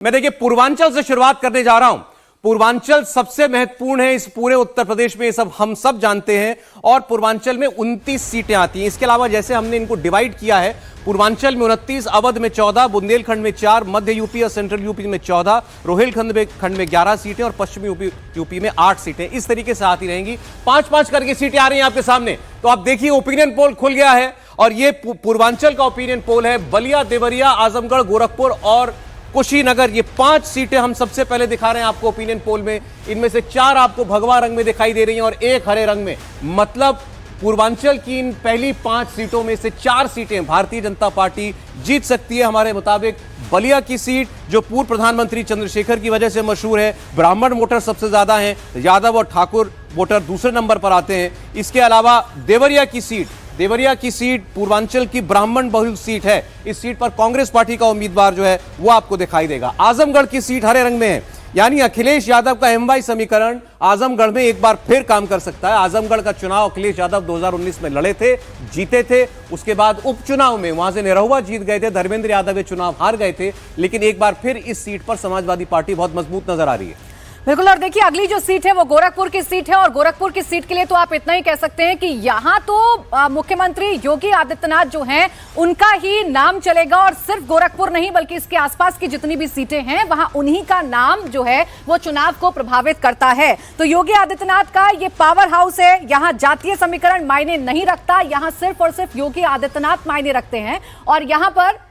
मैं देखिए पूर्वांचल से शुरुआत करने जा रहा हूं। पूर्वांचल सबसे महत्वपूर्ण है इस पूरे उत्तर प्रदेश में, ये सब हम सब जानते हैं। और पूर्वांचल में 29 सीटें आती हैं। इसके अलावा जैसे हमने इनको डिवाइड किया है, पूर्वांचल में 29, अवध में 14, बुंदेलखंड में 4, मध्य यूपी और सेंट्रल यूपी में 14, रोहिलखंड में 11 सीटें और पश्चिमी यूपी में 8 सीटें। इस तरीके से आती रहेंगी। 5-5 करके सीटें आ रही हैं आपके सामने। तो आप देखिए ओपिनियन पोल खुल गया है और ये पूर्वांचल का ओपिनियन पोल है। बलिया, देवरिया, आजमगढ़, गोरखपुर और कुशीनगर, ये 5 सीटें हम सबसे पहले दिखा रहे हैं आपको ओपिनियन पोल में। इनमें से 4 आपको भगवा रंग में दिखाई दे रही हैं और 1 हरे रंग में। मतलब पूर्वांचल की इन पहली 5 सीटों में से 4 सीटें भारतीय जनता पार्टी जीत सकती है हमारे मुताबिक। बलिया की सीट जो पूर्व प्रधानमंत्री चंद्रशेखर की वजह से मशहूर है, ब्राह्मण वोटर सबसे ज्यादा हैं, यादव और ठाकुर वोटर दूसरे नंबर पर आते हैं। इसके अलावा देवरिया की सीट पूर्वांचल की ब्राह्मण बहुल सीट है। इस सीट पर कांग्रेस पार्टी का उम्मीदवार जो है वो आपको दिखाई देगा। आजमगढ़ की सीट हरे रंग में है, यानी अखिलेश यादव का एमवाई समीकरण आजमगढ़ में एक बार फिर काम कर सकता है। आजमगढ़ का चुनाव अखिलेश यादव 2019 में लड़े थे, जीते थे। उसके बाद उपचुनाव में वहां से निरहुआ जीत गए थे, धर्मेंद्र यादव ये चुनाव हार गए थे। लेकिन एक बार फिर इस सीट पर समाजवादी पार्टी बहुत मजबूत नजर आ रही है। बिल्कुल। और देखिए अगली जो सीट है वो गोरखपुर की सीट है। और गोरखपुर की सीट के लिए तो आप इतना ही कह सकते हैं कि यहां तो मुख्यमंत्री योगी आदित्यनाथ जो हैं उनका ही नाम चलेगा। और सिर्फ गोरखपुर नहीं बल्कि इसके आसपास की जितनी भी सीटें हैं वहां उन्हीं का नाम जो है वो चुनाव को प्रभावित करता है। तो योगी आदित्यनाथ का ये पावर हाउस है। यहां जातीय समीकरण मायने नहीं रखता, यहां सिर्फ और सिर्फ योगी आदित्यनाथ मायने रखते हैं। और यहां पर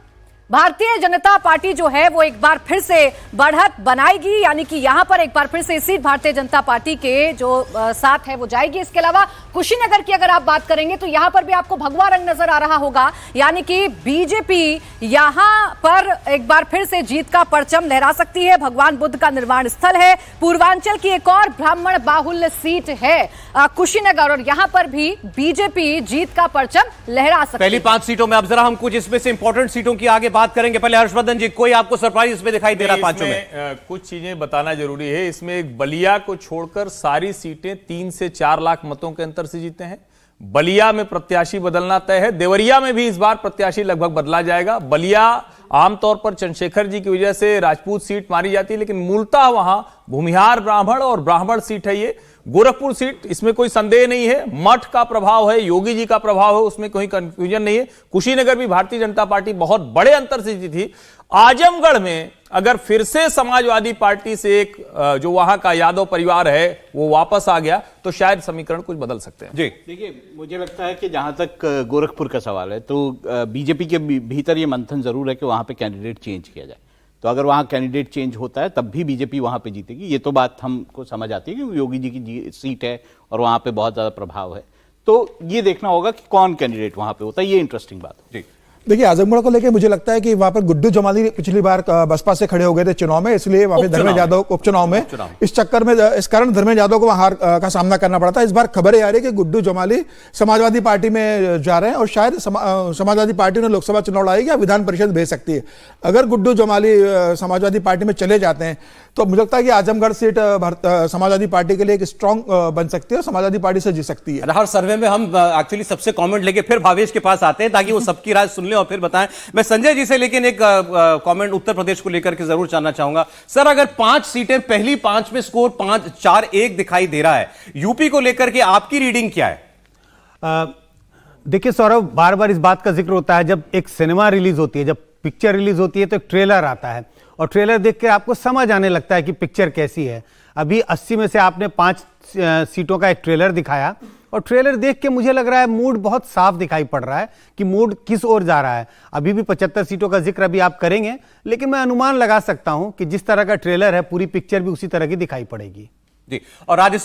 भारतीय जनता पार्टी जो है वो एक बार फिर से बढ़त बनाएगी, यानी कि यहां पर एक बार फिर से सीट भारतीय जनता पार्टी के जो साथ है वो जाएगी। इसके अलावा कुशीनगर की अगर आप बात करेंगे तो यहां पर भी आपको भगवा रंग नजर आ रहा होगा, यानी कि बीजेपी यहां पर एक बार फिर से जीत का परचम लहरा सकती है। भगवान बुद्ध का निर्माण स्थल है। पूर्वांचल की एक और ब्राह्मण बाहुल्य सीट है कुशीनगर, और यहां पर भी बीजेपी जीत का परचम लहरा सकती है। पहली 5 सीटों में अब जरा हम कुछ इसमें से इंपॉर्टेंट सीटों की आगे बात करेंगे। पहले हर्षवर्धन जी, कोई आपको सरप्राइज इसमें दिखाई दे रहा है? 5 में कुछ चीजें बताना जरूरी है। इसमें एक बलिया को छोड़कर सारी सीटें 3 से 4 लाख मतों के अंतर से जीते हैं। बलिया में प्रत्याशी बदलना तय है। देवरिया में भी इस बार प्रत्याशी लगभग बदला जाएगा। बलिया आमतौर पर चंद्रशेखर जी की वजह से राजपूत सीट मारी जाती है, लेकिन मूलतः वहां भूमिहार ब्राह्मण और ब्राह्मण सीट है ये। गोरखपुर सीट, इसमें कोई संदेह नहीं है, मठ का प्रभाव है, योगी जी का प्रभाव है, उसमें कोई कंफ्यूजन नहीं है। कुशीनगर भी भारतीय जनता पार्टी बहुत बड़े अंतर से जीती थी। आजमगढ़ में अगर फिर से समाजवादी पार्टी से एक जो वहां का यादव परिवार है वो वापस आ गया तो शायद समीकरण कुछ बदल सकते हैं। जी देखिए, मुझे लगता है कि जहां तक गोरखपुर का सवाल है तो बीजेपी के भीतर ये मंथन जरूर है कि वहां पे कैंडिडेट चेंज किया जाए। तो अगर वहां कैंडिडेट चेंज होता है तब भी बीजेपी वहां पे जीतेगी। ये तो बात हमको समझ आती है कि योगी जी की सीट है और वहां पे बहुत ज्यादा प्रभाव है। तो ये देखना होगा कि कौन कैंडिडेट वहां पे होता है। ये इंटरेस्टिंग बात है। जी देखिए, आजमगढ़ को लेकर मुझे लगता है कि वहां पर गुड्डू जमाली पिछली बार बसपा से खड़े हो गए थे चुनाव में, इसलिए वहां पे धर्मेंद्र यादव उपचुनाव में इस चक्कर में इस कारण धर्मेंद्र यादव को वहां हार का सामना करना पड़ा था। इस बार खबरें आ रही है कि गुड्डू जमाली समाजवादी पार्टी में जा रहे हैं और शायद समाजवादी पार्टी उन्हें लोकसभा चुनाव लड़ाएगी या विधान परिषद भेज सकती है। अगर गुड्डू जमाली समाजवादी पार्टी में चले जाते हैं तो मुझे लगता है कि आजमगढ़ सीट समाजवादी पार्टी के लिए एक स्ट्रांग बन सकती है और समाजवादी पार्टी से जीत सकती है। हर सर्वे में हम एक्चुअली सबसे कमेंट लेके फिर भावेश के पास आते हैं ताकि वो सबकी राय सुन लें और फिर बताएं। मैं संजय जी से लेकिन एक कमेंट उत्तर प्रदेश को लेकर के जरूर जानना चाहूंगा। सर, अगर 5 सीटें पहली 5 में स्कोर 5-4-1 दिखाई दे रहा है, यूपी को लेकर के आपकी रीडिंग क्या है? देखिए सौरभ, बार बार इस बात का जिक्र होता है, जब एक सिनेमा रिलीज होती है, जब पिक्चर रिलीज होती है तो एक ट्रेलर आता है और ट्रेलर देख के आपको समझ आने लगता है कि पिक्चर कैसी है। अभी 80 में से आपने 5 सीटों का एक ट्रेलर दिखाया और ट्रेलर देख के मुझे लग रहा है मूड बहुत साफ दिखाई पड़ रहा है कि मूड किस ओर जा रहा है। अभी भी 75 सीटों का जिक्र अभी आप करेंगे, लेकिन मैं अनुमान लगा सकता हूं कि जिस तरह का ट्रेलर है पूरी पिक्चर भी उसी तरह की दिखाई पड़ेगी। जी, और